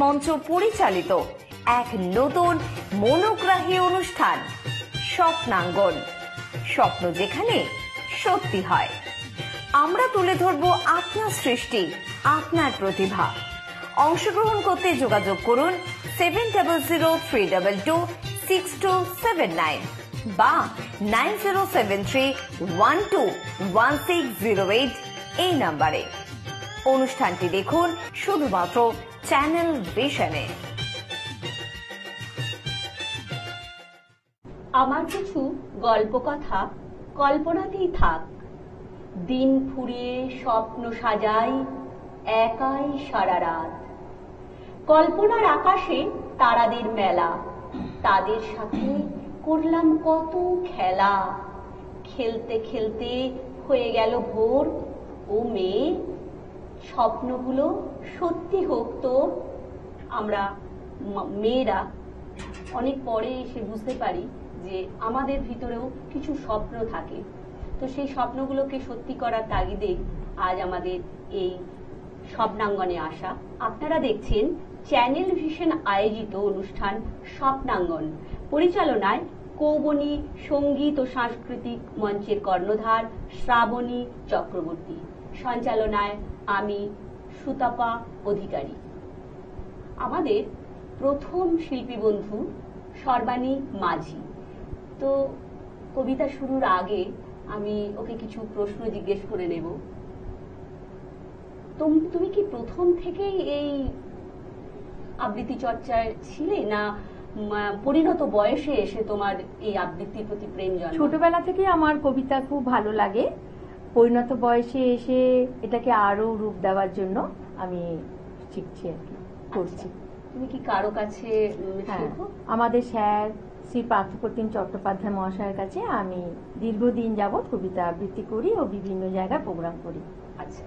মঞ্চ পরিচালিত এক নতুন মনোগ্রাহী অনুষ্ঠান স্বপ্নাঙ্গন। স্বপ্ন যেখানে সত্যি হয়। আমরা তুলে ধরব আপনার সৃষ্টি, আপনার প্রতিভা। অংশগ্রহণ করতে যোগাযোগ করুন 7003226279 বা 9073121608 এই নাম্বারে। অনুষ্ঠানটি দেখুন শুধুমাত্র চ্যানেল ভিশনে। আমার কিছু গল্প কথা কল্পনাতেই থাক, দিন ফুরিয়ে স্বপ্ন সাজাই একাই সারা রাত। কল্পনার আকাশে তারাদের মেলা, তাদের সাথে করলাম কত খেলা। খেলতে খেলতে হয়ে গেল ভোর, ও মেয়ে স্বপ্নগুলো সত্যি হোক তোর। আমরা মেয়েরা অনেক পরে এসে বুঝতে পারি যে আমাদের ভিতরেও কিছু স্বপ্ন থাকে, তো সেই স্বপ্নগুলোকে সত্যি করার তাগিদে আজ আমাদের এই স্বপ্নাঙ্গনে আসা। আপনারা দেখছেন চ্যানেল ভিশন আয়োজিত অনুষ্ঠান স্বপ্নাঙ্গন, পরিচালনায় কৌবনী সঙ্গীত ও সাংস্কৃতিক মঞ্চের কর্ণধার শ্রাবণী চক্রবর্তী, সঞ্চালনায় আমি সুতপা অধিকারী। আমাদের প্রথম শিল্পী বন্ধু সর্বাণী মাঝি। তো কবিতা শুরুর আগে আমি ওকে কিছু প্রশ্ন জিজ্ঞেস করে নেব। তুমি কি প্রথম থেকেই এই আবৃত্তি চর্চায় ছিলে, না পরিণত বয়সে এসে তোমার এই আবৃত্তির প্রতি প্রেম জন্মায়? ছোটবেলা থেকে আমার কবিতা খুব ভালো লাগে, পরিণত বয়সে এসে এটাকে আরো রূপ দেওয়ার জন্য আমি শিখছি আর কি, করছি। তুমি কি কারো কাছে শেখো? আমাদের স্যার শ্রী পার্থপ্রতিম চট্টোপাধ্যায় মহাশয়ের কাছে আমি দীর্ঘদিন যাবৎ কবিতা আবৃত্তি করি ও বিভিন্ন জায়গায় প্রোগ্রাম করি। আচ্ছা,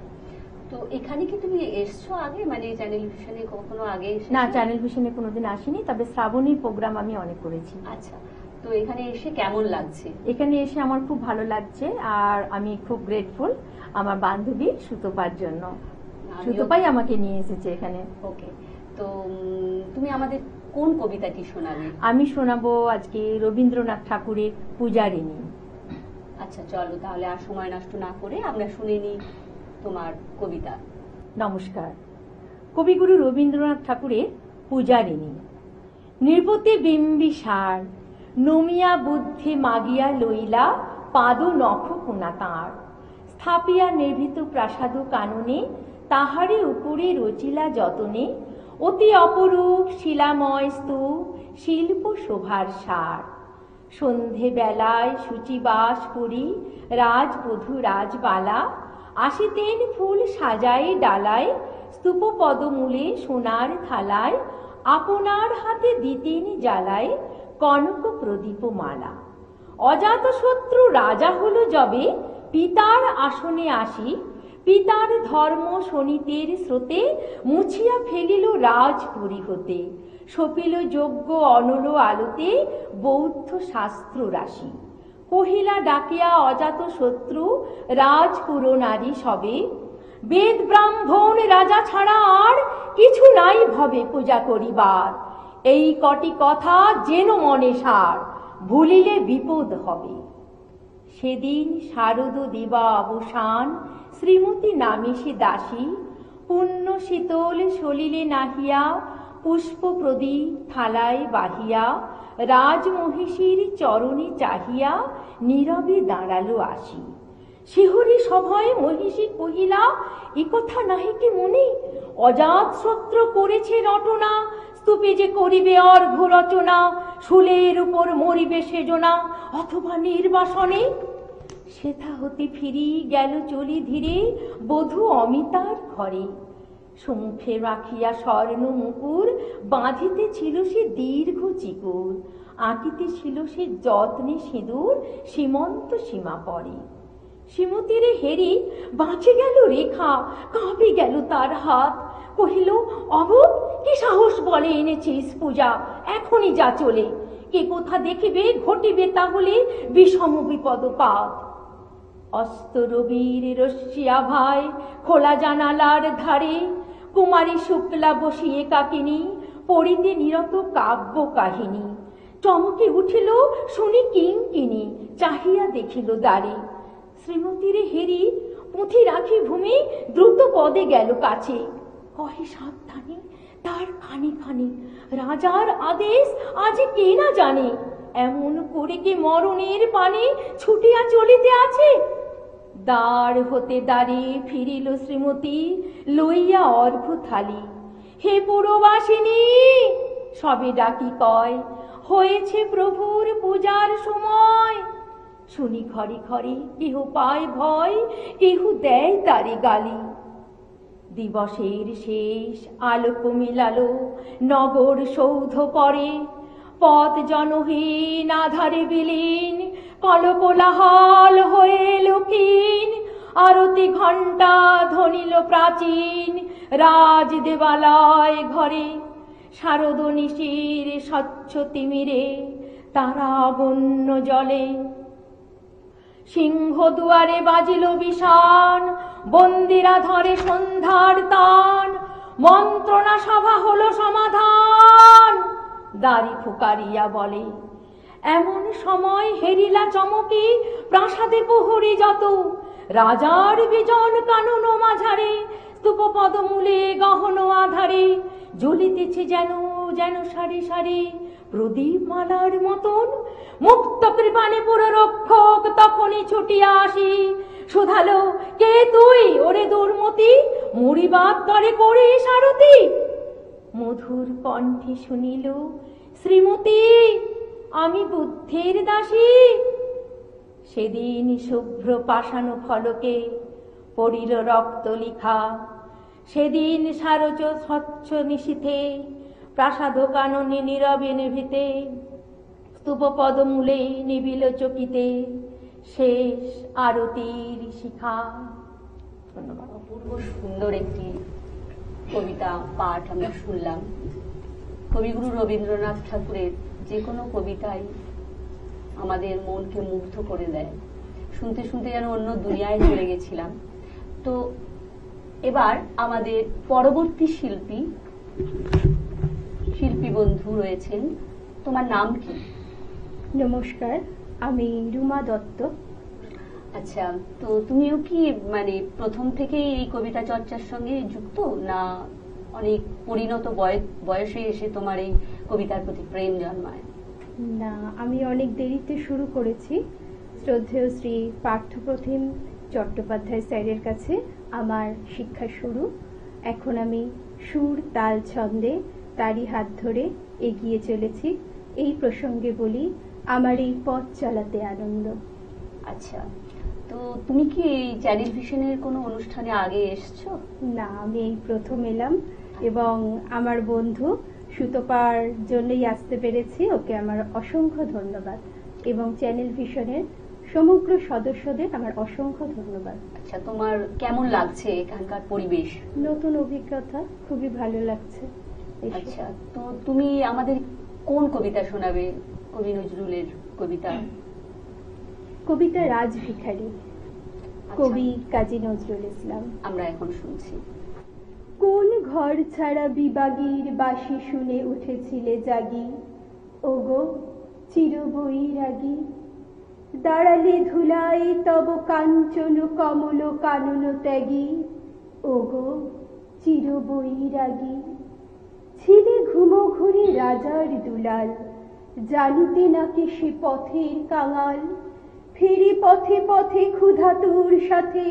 তো এখানে কি তুমি এসছো আগে, মানে চ্যানেল ভিশনে কখনো আগে? না, চ্যানেল ভিশনে কোনোদিন আসিনি, তবে শ্রাবণীর প্রোগ্রাম আমি অনেক করেছি। আচ্ছা, তো এখানে এসে কেমন লাগছে? এখানে এসে আমার খুব ভালো লাগছে, আর আমি খুব গ্রেটফুল আমার বান্ধবী সুতপার জন্য। সুতপাই আমাকে নিয়ে এসেছে এখানে। ওকে, তো তুমি আমাদের কোন কবিতাটি শোনাবে? আমি শোনাবো আজকে রবীন্দ্রনাথ ঠাকুরের পূজারিণী। আচ্ছা, চলো তাহলে আর সময় নষ্ট না করে আমরা শুনে নিই তোমার কবিতা। নমস্কার। কবিগুরু রবীন্দ্রনাথ ঠাকুরের পূজারিণী। নির্বতে বিম্বিসার নমিয়া বুদ্ধি মাগিয়া লইলা পাদ নখ কোনা তাঁর, স্থাপিয়া নির্ভীত প্রাসাদ কাননে তাহারে উপরে রচিলা যতনে, অতি অপরূপ শিলাময় স্তূপ শিল্প শোভার সার। সন্ধে বেলায় শুচিবাস করি রাজবধূ রাজবালা, আসিতেন ফুল সাজাই ডালায় স্তূপ পদমূলে সোনার থালায়, আপনার হাতে দিতেন জ্বালায় কনক প্রদীপ মালা। অজাত শত্রু রাজা হলো যবে পিতার আসনে আসি, পিতার ধর্ম শোনিতের স্রোতে মুছিয়া ফেলিল রাজপুরী হতে, সপিল যজ্ঞ অনল আলোতে বৌদ্ধ শাস্ত্র রাশি। কহিলা ডাকিয়া অজাত শত্রু রাজপুর নারী সবে, বেদ ব্রাহ্মণ রাজা ছাড়া আর কিছু নাই ভবে পূজা করিবার, এই কটি কথা যেন মনে সার, ভুলিলে বিপদ হবে। সেদিন শারদ দিবা অবসান শ্রীমতী নামে সে দাসী, পুণ্য শীতল সলিলে নাহিয়া পুষ্প প্রদীপ থালায় বাহিয়া, রাজমহিষীর চরণে চাহিয়া নীরবে দাঁড়ালো আসি। শিহরি সভায় মহিষী কহিলা, এ কথা নাহি কি মনে, অজাত শত্রু করেছে রটনা, স্তূপে যে করিবে অর্ঘ রচনা, শুলের উপর মরিবে সেজনা অথবা নির্বাসনে। সেথা হতে ফিরি গেল চলি ধীরে বধূ অমিতার ঘরে, সম্মুখে রাখিয়া স্বর্ণ মুকুর বাঁধিতে ছিল সে দীর্ঘ চিকুর, আঁকিতে ছিল সে যত্নে সিঁদুর সীমন্ত সীমা পরে। শ্রীমতীরে হেরি বাঁচে গেল রেখা, কাঁপে গেল তার হাত, কহিল অবুধ কি সাহস বলে এনেছিস পূজা, এখনই যা চলে, কে কোথা দেখিবে ঘটিবে তাহলে বিষম বিপদপাত। অস্ত রবির রশ্মি আভায় খোলা জানালার ধারে কুমারী শুক্লা বসিয়ে কাকিনী পড়িতে নিরত কাব্য কাহিনী। চমকে উঠিল শুনি কিঙ্কিণী, চাহিয়া দেখিল দ্বারে। শ্রীমতীরে হেরি পুঁথি রাখি ভূমি দ্রুত পদে গেল কাছে। কহে সাবধানে তার খানি খানি, রাজার আদেশ আজ কে না জানে। এমন করে কি মরণের পানে ছুটিয়া চলিতে আছে? দ্বার হতে দ্বারে ফিরিল শ্রীমতী, লইয়া অর্ঘ থালি। হে পুরবাসিনী, সবে ডাকি কয়, হয়েছে প্রভুর পূজার সময়। শুনি ঘরে ঘরে কেহ পায় ভয়, কেহ দেয় তারি গালি। দিবসের শেষ আলোক মিলালো নগর সৌধ পরে, পথ জনহীন আধারে বিলীন, কলকোলাহল হয়ে লক্ষীন। আরতি ঘণ্টা ধ্বনিল প্রাচীন, রাজ দেবালয় ঘরে। শারদ নিশির স্বচ্ছ তিমিরে তারা গণ্য জলে। সিংহ দুয়ারে বাজিল বিষাণ, বন্দিরা ধরে সন্ধ্যার তান। মন্ত্রণা সভা হলো সমাধান, দাড়ি ফুকারিয়া বলে। এমন সময় হেরিলা চমকি প্রাসাদে প্রহরী যত। রাজার বিজন কানন মাঝারে, স্তূপ পদমূলে গহন আধারে। জ্বলিতেছে যেন যেন সারি সারি প্রদীপ মালার মতন। মুক্ত কৃপানে পুরো রক্ষক তখনই ছুটিয়া আসি। শুধালো, কে তুই ওরে দুর্মতি, মুড়িবাদ তরে করে সারথি? মধুর কণ্ঠে শুনিল, শ্রীমতী আমি বুদ্ধের দাসী। সেদিন শুভ্র পাষাণ ফলকে পড়িল রক্ত লিখা। সেদিন সারজ স্বচ্ছ নিশীথে, প্রাসাদ কাননে নীরবে নিভিতে। স্তূপ পদমূলে নিবিল চকিতে, শেষ আরতির শিখা। ধন্যবাদ। অপূর্ব সুন্দর একটি কবিতা পাঠ আমরা শুনলাম। কবিগুরু রবীন্দ্রনাথ ঠাকুরের যে কোনো কবিতাই আমাদের মনকে মুগ্ধ করে দেয়। শুনতে শুনতে যেন অন্য দুনিয়ায় চলে গেছিলাম। তো এবার আমাদের পরবর্তী শিল্পী বন্ধু রয়েছেন। তোমার নাম কি? নমস্কার, আমি রুমা দত্ত। আচ্ছা, তো তুমিও কি মানে প্রথম থেকেই এই কবিতা চর্চার সঙ্গে যুক্ত, না অনেক পরিণত বয়সে এসে তোমার এই কবিতার প্রতি প্রেম জন্মায়? না, আমি অনেক দেরিতে শুরু করেছি। শ্রদ্ধেয় শ্রী পার্থপ্রতিম চট্টোপাধ্যায় স্যারের কাছে আমার শিক্ষা শুরু। এখন আমি সুর তাল ছন্দে তারই হাত ধরে এগিয়ে চলেছি। এই প্রসঙ্গে বলি, আমার এই পথ চালাতে আনন্দ। আচ্ছা, তো তুমি কি এই চ্যানেল ভিশনের কোনো অনুষ্ঠানে আগে এসছো? না, আমি এই প্রথম এলাম এবং আমার বন্ধু সুতপার জন্যই আসতে পেরেছি। ওকে আমার অসংখ্য ধন্যবাদ এবং চ্যানেল ভিশনের সমগ্র সদস্যদের আমার অসংখ্য ধন্যবাদ। আচ্ছা, তোমার কেমন লাগছে এখানকার পরিবেশ? নতুন অভিজ্ঞতা, খুবই ভালো লাগছে। আচ্ছা, তো তুমি আমাদের কোন কবিতা শোনাবে? কবি নজরুলের কবিতা। কবিতা রাজভিখারী, কবি কাজী নজরুল ইসলাম। আমরা এখন শুনছি। কোন ঘর ছাড়া বিবাগীর বাঁশি শুনে উঠেছিলে জাগি, ওগো চির বৈরাগী। দাঁড়ালে ধুলাই তব কাঞ্চন কমল কানন ত্যাগী, ওগো চির বৈরাগী। ছিলে ঘুমো ঘুরে রাজার দুলাল, জানিতে নাকি সে পথের কাঙাল। ফিরি পথে পথে ক্ষুধাতুর সাথে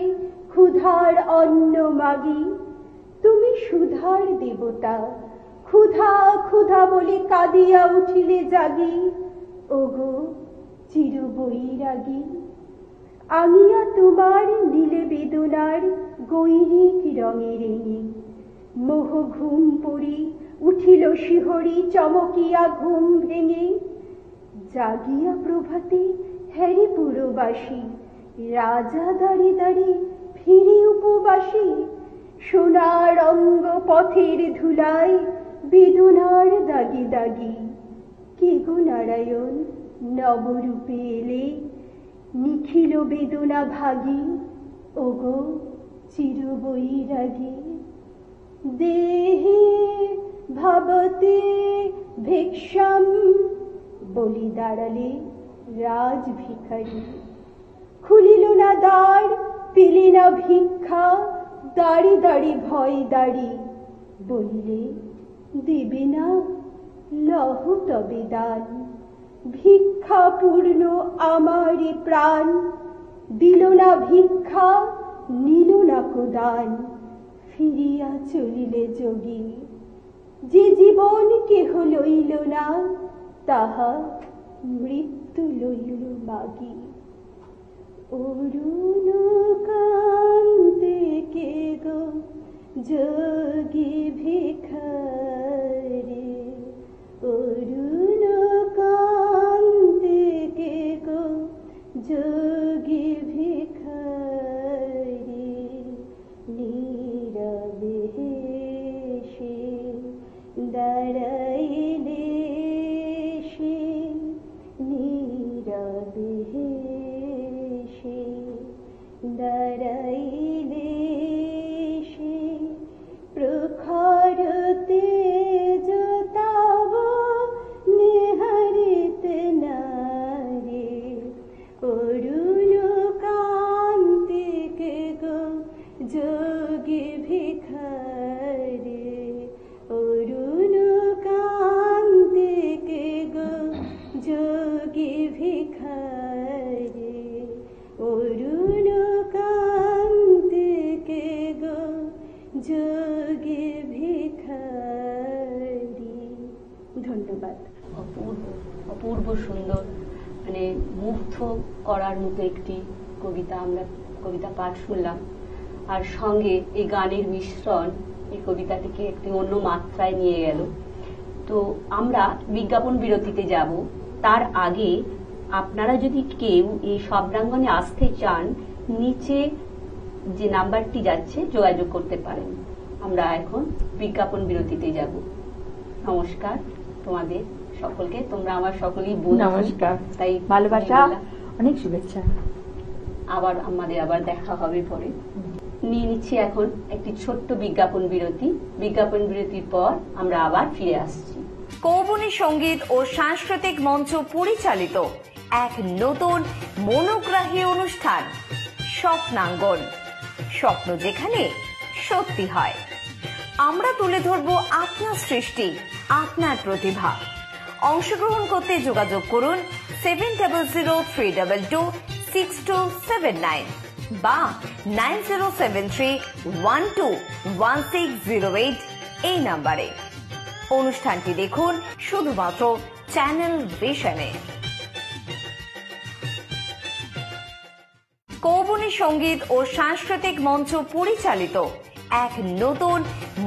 ক্ষুধার অন্ন মাগি। তুমি সুধার দেবতা, ক্ষুধা ক্ষুধা বলে কাঁদিয়া উঠিলে জাগি, ওগো চির বৈরাগী। আঙিয়া তোমার নীলে বেদনার গৈরিক রঙের রেঙে, মোহ ঘুম পড়ি উঠিল শিহরি চমকিয়া ঘুম ভেঙে। জাগিয়া প্রভাতে হ্যারি পুরবাসী, রাজা দাঁড়ি দাঁড়ি ফিরি উপবাসী। সোনার অঙ্গ পথের ধুলায় বেদনার দাগি দাগি। কে গো নারায়ণ নবরূপে এলে, নিখিল বেদনা ভাগী, ওগো চির বৈরাগী। দেহি ভবতে ভিক্ষাম বলি দাঁড়ালে রাজ ভিখারি। খুলিল না দ্বার, পেলে না ভিক্ষা, দাঁড়ি দাঁড়ি ভয় দাঁড়ি, বলিলে দেবে না, লহ তবে দান। ভিক্ষা পূর্ণ আমারি প্রাণ, দিল না ভিক্ষা, নিল না কোদান। ফিরিয়া চলিলে যোগী, যে জীবন কেহ লইল না, তাহা মৃত্যু লইল মাগি। অরুণ কান্তে কে গো যোগী ভিখারি, অরুণ কান্তে কে গো যোগী ভিখারি। নীরবে সে দাঁড়াইলে সে, নীরবে সে দাঁড়াইলে সে, প্রখর তেজ তাব নিহারিতে নারে। অরুণ কান্তিকে গো যোগী ভিখারি, অরুণ কান্তিকে গো যোগী ভিখারি, অরুণ কান্তিকে গো যোগী ভিখারি। ধন্যবাদ। অপূর্ব অপূর্ব সুন্দর, মানে মুগ্ধ করার মতো একটি কবিতা, আমরা কবিতা পাঠ শুনলাম। আর সঙ্গে এই গানের মিশ্রণ এই কবিতাটিকে একটি অন্য মাত্রায় নিয়ে গেল। তো আমরা বিজ্ঞাপন বিরতিতে যাব। তার আগে আপনারা যদি কেউ এই শব্দাঙ্গনে আসতে চান, নিচে যে নাম্বারটি যাচ্ছে যোগাযোগ করতে পারেন। আমরা এখন বিজ্ঞাপন বিরতিতে যাব। নমস্কার তোমাদের সকলকে, তোমরা আমার সকলেই বন্ধু। নমস্কার, তাই ভালোবাসা, অনেক শুভেচ্ছা। আবার দেখা হবে পরে। নিয়ে নিচ্ছি এখন একটি ছোট্ট বিজ্ঞাপন বিরতি। বিজ্ঞাপন বিরতির পর আমরা আবার ফিরে আসছি। কৌবনী সঙ্গীত ও সাংস্কৃতিক মঞ্চ পরিচালিত এক নতুন মনোগ্রাহী অনুষ্ঠান স্বপ্নাঙ্গন। স্বপ্ন যেখানে সত্যি হয়। আমরা তুলে ধরব আপনার সৃষ্টি, আপনার প্রতিভা। অংশগ্রহণ করতে যোগাযোগ করুন 7003226279 বা 9073121608 এই নাম্বারে। অনুষ্ঠানটি দেখুন শুধুমাত্র চ্যানেল ভিশনে। কৌবনী সঙ্গীত ও সাংস্কৃতিক মঞ্চ পরিচালিত এক নতুন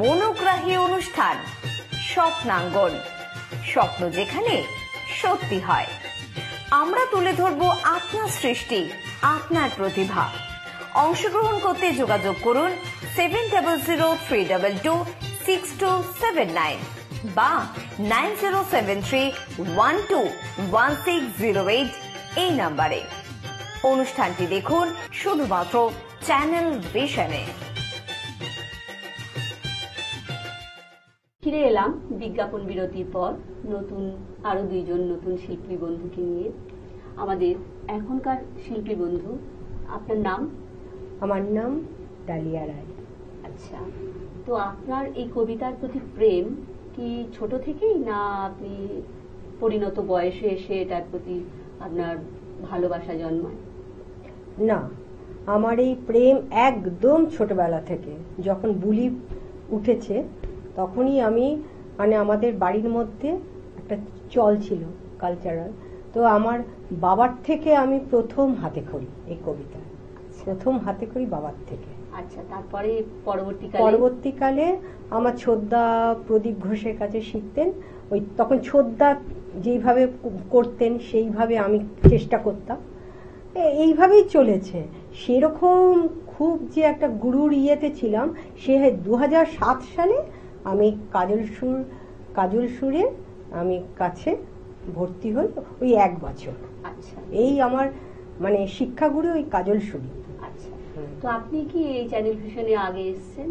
মনোগ্রাহী অনুষ্ঠান স্বপ্নাঙ্গন। স্বপ্ন যেখানে সত্যি হয়। আমরা তুলে ধরব আপনার সৃষ্টি, আপনার প্রতিভা। অংশগ্রহণ করতে যোগাযোগ করুন 7003226279 বা 9073121608 এই নাম্বারে। অনুষ্ঠানটি দেখুন শুধুমাত্র চ্যানেল ভিশনে। ফিরে এলাম বিজ্ঞাপন বিরতির পর আরো দুইজন নতুন শিল্পী বন্ধুকে নিয়ে। আমাদের এখনকার শিল্পী বন্ধু, আপনার নাম? আমার নাম ডালিয়া রায়। আচ্ছা, তো আপনার এই কবিতার প্রতি প্রেম কি ছোট থেকেই, না আপনি পরিণত বয়সে এসে এটার প্রতি আপনার ভালোবাসা জন্মায়? না, আমার এই প্রেম একদম ছোটবেলা থেকে। যখন বুলি উঠেছে তখনই আমি, মানে আমাদের বাড়ির মধ্যে একটা চল ছিল কালচারাল, তো আমার বাবার থেকে আমি প্রথম হাতে খড়ি এই কবিতা, প্রথম হাতে খড়ি বাবার থেকে। আচ্ছা, তারপরে পরবর্তীকালে আমার ছোদ্দা প্রদীপ ঘোষের কাছে শিখতেন। ওই তখন ছোদ্দা যেইভাবে করতেন সেইভাবে আমি চেষ্টা করতাম, এইভাবেই চলেছে। সেরকম খুব যে একটা গুরুর ইয়েতে ছিলাম, সে 2007 সালে আমি কাজল সুরে আমি কাছে ভর্তি হই, ওই 1 বছর। আচ্ছা, এই আমার মানে শিক্ষাগুরু ওই কাজল সুরি। আচ্ছা, তো আপনি কি এই চ্যানেল ভিশনে আগে এসেছেন?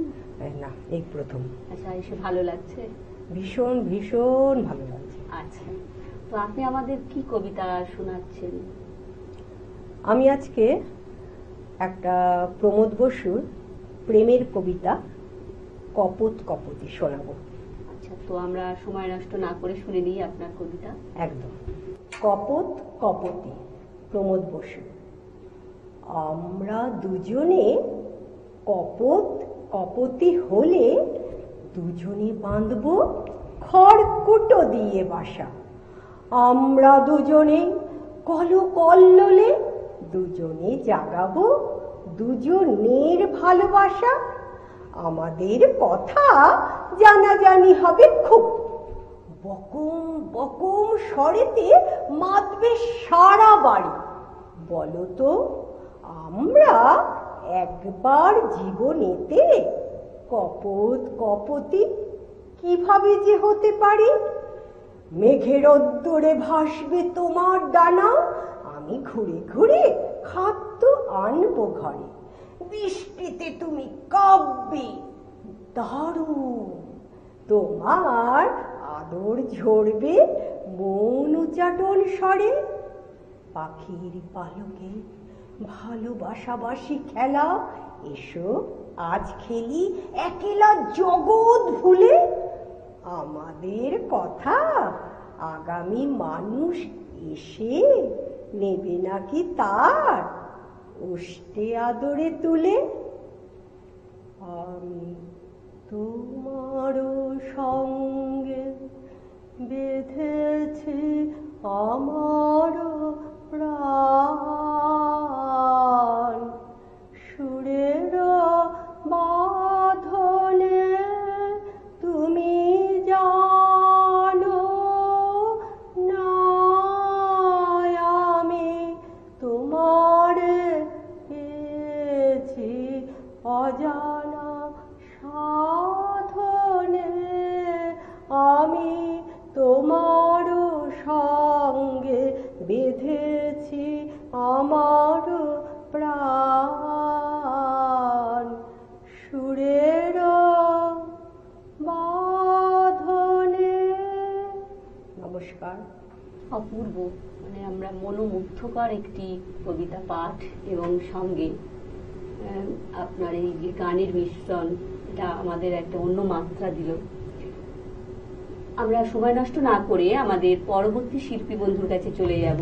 না, এই প্রথম। আচ্ছা, এসে ভালো লাগছে? ভীষণ ভীষণ ভালো লাগছে। আচ্ছা, তো আপনি আমাদের কি কবিতা শোনাচ্ছেন? আমি আজকে একটা প্রমোদ বসুর প্রেমের কবিতা কপোত কপোতি শোনাবো। আচ্ছা, তো আমরা সময় নষ্ট না করে শুনে নিই আপনার কবিতা। একদম। কপোত কপোতি, প্রমোদ বসু। আমরা দুজনে কপোত কপোতি হলে দুজনে বাঁধব খড়কুটো দিয়ে বাসা। আমরা দুজনে কলকল্লোলে দুজনে জাগাবো দুজনের ভালোবাসা। আমাদের কথা জানাজানি হবে খুব, বকম বকম স্বরেতে মাতবে সারা বাড়ি। বলো তো আমরা একবার জীবনেতে কপোত কপোতি কিভাবে যে হতে পারি? মেঘের রোদ্দুরে ভাসবে তোমার ডানা, আমি ঘুরে ঘুরে খাদ্য আনবো ঘরে। বৃষ্টিতে তুমি কাঁপবে দারুণ, তোমার আদর ঝরবে মন উচাটন স্বরে। পাখির পালকে ভালোবাসাবাসি খেলা, এসো আজ খেলি একলা জগৎ ভুলে। আমাদের কথা আগামী মানুষ এসে নেবে নাকি তার ওষ্ঠে আদরে তুলে। আমি তোমারও সঙ্গে বেঁধেছি আমারও প্রাণ, সুরের বাঁধনে তুমি জানো না আমি তোমারে পেয়েছি অজানা সাধনে। আমি তোমারও সঙ্গে বেঁধেছি আমার প্রাণ, সুরের বাঁধনে। নমস্কার। অপূর্ব, মানে আমরা মনোমুগ্ধকর একটি কবিতা পাঠ এবং সঙ্গে আপনার এই যে গানের মিশ্রণ, এটা আমাদের একটা অন্য মাত্রা দিল। আমরা সময় নষ্ট না করে আমাদের পরবর্তী শিল্পী বন্ধুর কাছে চলে যাব।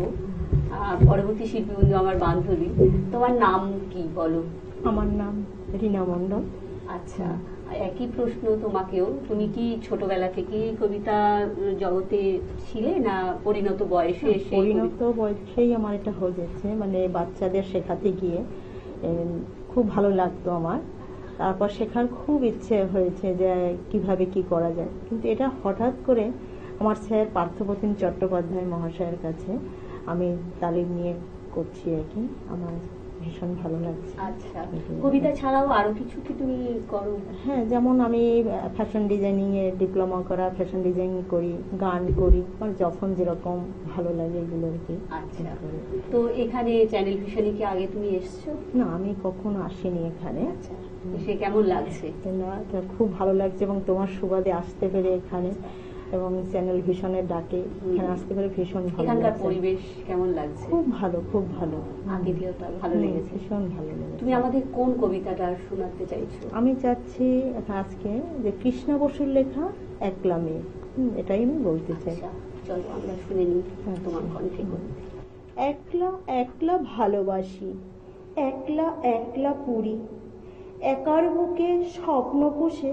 পরবর্তী শিল্পী বন্ধু আমার বান্ধবী, তোমার নাম কি বলো? আমার নাম রীনা মণ্ডল। আচ্ছা, একই প্রশ্ন তোমাকেও। তুমি কি ছোটবেলা থেকে কবিতা জগতে ছিলে, না পরিণত বয়সে এসে? পরিণত বয়সেই আমার এটা হয়ে যাচ্ছে, মানে বাচ্চাদের শেখাতে গিয়ে খুব ভালো লাগতো আমার। তারপর শেখার খুব ইচ্ছে হয়েছে যে কিভাবে কি করা যায়, কিন্তু এটা হঠাৎ করে আমার স্যার পার্থপ্রতিম চট্টোপাধ্যায় মহাশয়ের কাছে আমি তালিম নিয়ে করছি আর কি। আমার ভীষণ ভালো লাগছে। আচ্ছা, কবিতা ছাড়াও আরো কিছু কি তুমি করো? হ্যাঁ, যেমন আমি ফ্যাশন ডিজাইনিং এ ডিপ্লোমা করা, ফ্যাশন ডিজাইনিং করি, গান করি, মানে যখন যেরকম ভালো লাগে এগুলো আর কি। আচ্ছা, তো এখানে চ্যানেল ভিশনে কি আগে তুমি এসছো? না, আমি কখনো আসিনি এখানে। আচ্ছা, সে কেমন লাগছে? না, খুব ভালো লাগছে, এবং তোমার সুবাদে আসতে পেরে এখানে, এবং চ্যানেল ভিশনের ডাকে এখানে আসতে পেরে ভীষণ ভালো লাগছে। এখানকার পরিবেশ কেমন লাগছে? খুব ভালো, খুব ভালো। আতিথেয়তা ভালো লেগেছে? ভীষণ ভালো লেগেছে। তুমি আমাদের কোন কবিতাটা শোনাতে চাইছো? আমি চাচ্ছি আজকে যে কৃষ্ণ বসুর লেখা একলা মেয়ে, এটাই আমি বলতে চাই। আচ্ছা, চলো আমরা শুনে নিই তোমার কণ্ঠে। একলা একলা ভালোবাসি, একলা একলা পুরি, একার বুকে স্বপ্ন পুষে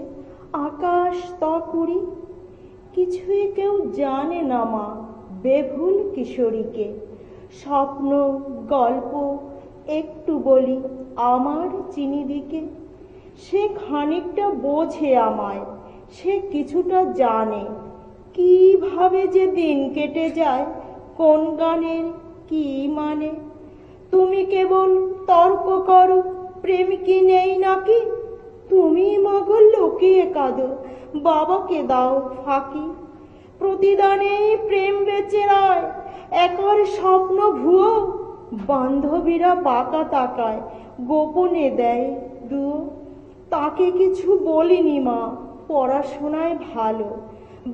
আকাশ তকুরি। কিছুই কেউ জানে না মা বেভুল কিশোরীকে, স্বপ্ন গল্প একটু বলি আমার চিনিদিকে। সে খানিকটা বোঝে আমায়, সে কিছুটা জানে, কিভাবে যে দিন কেটে যায়, কোন গানের কি মানে। তুমি কেবল তর্ক করো প্রেম কি নেই নাকি, তুমি মগল লুকিয়ে কাঁদো বাবাকে দাও ফাঁকি। প্রতিদানে প্রেম বেচে রায় একর স্বপ্ন ভুয়ো, বান্ধবীরা বাঁকা তাকায় গোপনে দেয় দু। তাকে কিছু বলিনি মা, পড়াশোনায় ভালো,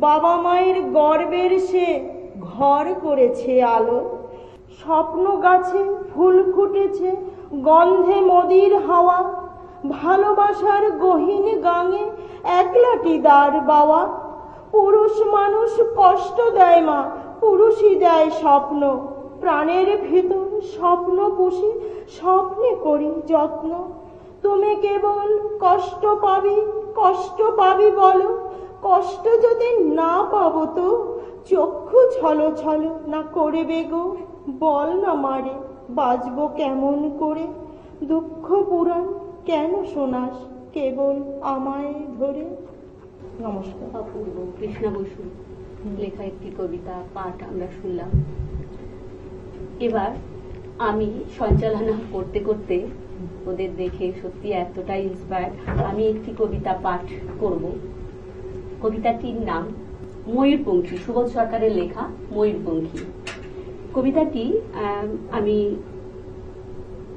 বাবা মায়ের গর্বের সে ঘর করেছে আলো। স্বপ্ন গাছে ফুল ফুটেছে, গন্ধে মদির হাওয়া, ভালোবাসার গহীন গাঙে একলাটি দাঁড় বাওয়া। পুরুষ মানুষ কষ্ট দেয় মা, পুরুষই দেয় স্বপ্ন, প্রাণের ভিতর স্বপ্ন পুষি, স্বপ্নে করি যত্ন। তুমি কেবল কষ্ট পাবি বলো, কষ্ট যদি না পাবো তো চক্ষু ছলো ছলো না করবে গো। বল না মারে বাঁচবো কেমন করে, দুঃখ পুরাণ কেন শোনাস কেবল আমায় ধরে। নমস্কার। অপূর্ব কৃষ্ণা বসু লেখা একটি কবিতা পাঠ আমরা শুনলাম। এবার আমি সঞ্চালনা করতে করতে ওদের দেখে সত্যি এতটাই ইন্সপায়ার, আমি একটি কবিতা পাঠ করব। কবিতাটির নাম ময়ূরপঙ্খী, সুবোধ সরকারের লেখা ময়ূরপঙ্খী। কবিতাটি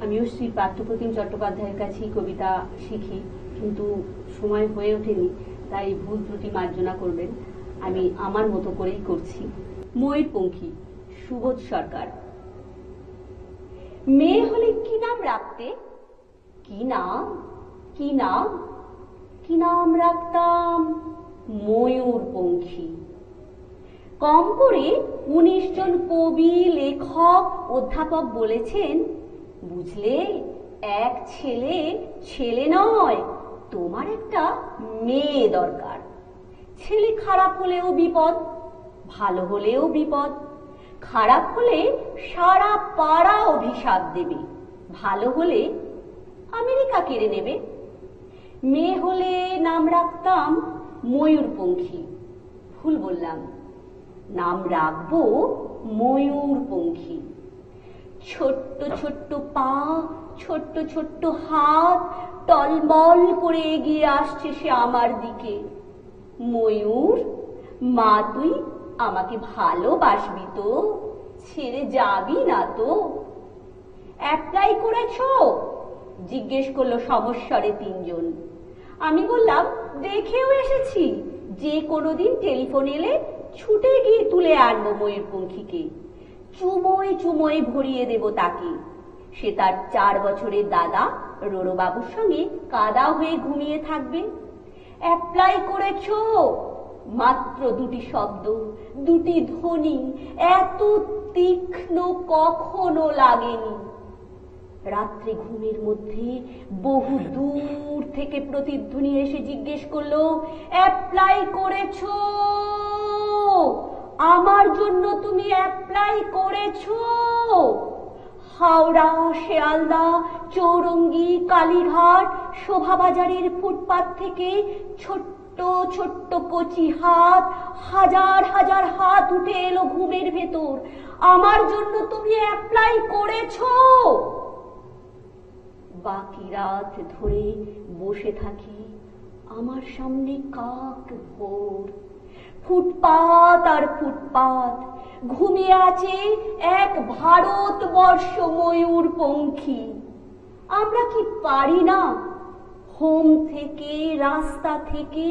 আমিও শ্রী পার্থপ্রতিম চট্টোপাধ্যায়ের কাছেই কবিতা শিখি, কিন্তু সময় হয়ে ওঠেনি, তাই ভুল ত্রুটি মার্জনা করবেন, আমি আমার মতো করেই করছি। ময়ূরপঙ্খী, সুবোধ সরকার। মেয়ে হলে কি নাম রাখতে? কি নাম কি নাম কি নাম রাখতাম? ময়ূরপঙ্খী। কম করে 19 জন কবি, লেখক, অধ্যাপক বলেছেন, বুঝলে, এক ছেলে নয়, তোমার একটা মেয়ে দরকার। ছেলে খারাপ হলেও বিপদ, ভালো হলেও বিপদ। খারাপ হলে সারা পাড়া অভিশাপ দেবে, ভালো হলে আমেরিকা কেড়ে নেবে। মেয়ে হলে নাম রাখতাম ময়ূরপঙ্খী। ভুল বললাম, নাম রাখবো ময়ূরপঙ্খী। ছোট্ট ছোট্ট পা, ছোট্ট ছোট্ট হাত, টলমল করে এগিয়ে আসছে সে আমার দিকে। ময়ূর, মা তুই আমাকে ভালোবাসবি তো? ছেড়ে যাবি না তো? অ্যাপ্লাই করেছো? জিজ্ঞেস করলো সমস্বরে 3 জন। আমি বললাম, দেখেও এসেছি, যে কোনোদিন টেলিফোন এলে ছুটে গিয়ে তুলে আনবো ময়ূরপঙ্খীকে, চুমোয় চুমোয় ভরিয়ে দেব তাকে। সে তার 4 বছরের দাদা রোরবাবুর সঙ্গে কাদা হয়ে ঘুমিয়ে থাকবে। অ্যাপ্লাই করেছো? মাত্র 2টি শব্দ, 2টি ধ্বনি, এত তীক্ষ্ণ কখনো লাগেনি। রাত্রে ঘুমের মধ্যে বহু দূর থেকে প্রতিধ্বনি এসে জিজ্ঞেস করলো, অ্যাপ্লাই করেছো? আমার জন্য তুমি অ্যাপ্লাই করেছো? হাওড়া, শিয়ালদা, চৌরঙ্গি, কালীঘাট, শোভাবাজারের ফুটপাত থেকে ছোট্ট ছোট্ট কচি হাত, হাজার হাজার হাত উঠে এলো ঘুমের ভেতর। আমার জন্য তুমি অ্যাপ্লাই করেছো? বাকি রাত ধরে বসে থাকি আমার সামনে কাক ভোর। ফুটপাত আর ফুটপাত, ঘুমিয়ে আছে এক ভারতবর্ষ ময়ূরপঙ্খী। আমরা কি পারি না হোম থেকে, রাস্তা থেকে,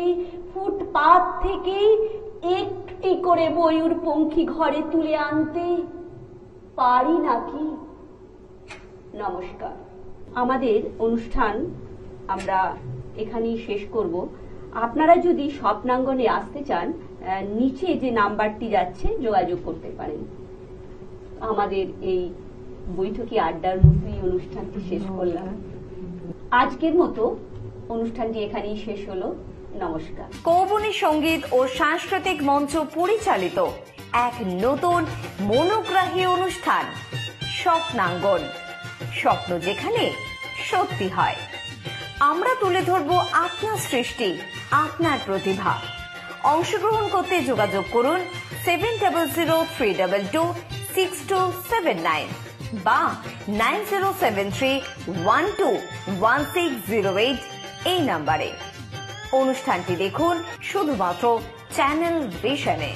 ফুটপাত থেকে একটি করে ময়ূরপঙ্খী ঘরে তুলে আনতে? পারি নাকি? নমস্কার। আমাদের অনুষ্ঠান আমরা এখানেই শেষ করব। আপনারা যদি স্বপ্নাঙ্গনে আসতে চান, নিচে যে নাম্বারটি যাচ্ছে যোগাযোগ করতে পারেন। আমাদের এই বৈঠকি আড্ডার মধ্যেই অনুষ্ঠানটি শেষ করলাম। আজকের মতো অনুষ্ঠানটি এখানেই শেষ হলো। নমস্কার। কৌবনী সঙ্গীত ও সাংস্কৃতিক মঞ্চ পরিচালিত এক নতুন মনোগ্রাহী অনুষ্ঠান স্বপ্নাঙ্গন। স্বপ্ন যেখানে সত্যি হয়। আমরা তুলে ধরব আপনার সৃষ্টি, আপনার প্রতিভা। অংশগ্রহণ করতে যোগাযোগ করুন 7003226279 বা 9073121608 এই নাম্বারে। অনুষ্ঠানটি দেখুন শুধুমাত্র চ্যানেল ভিশনে।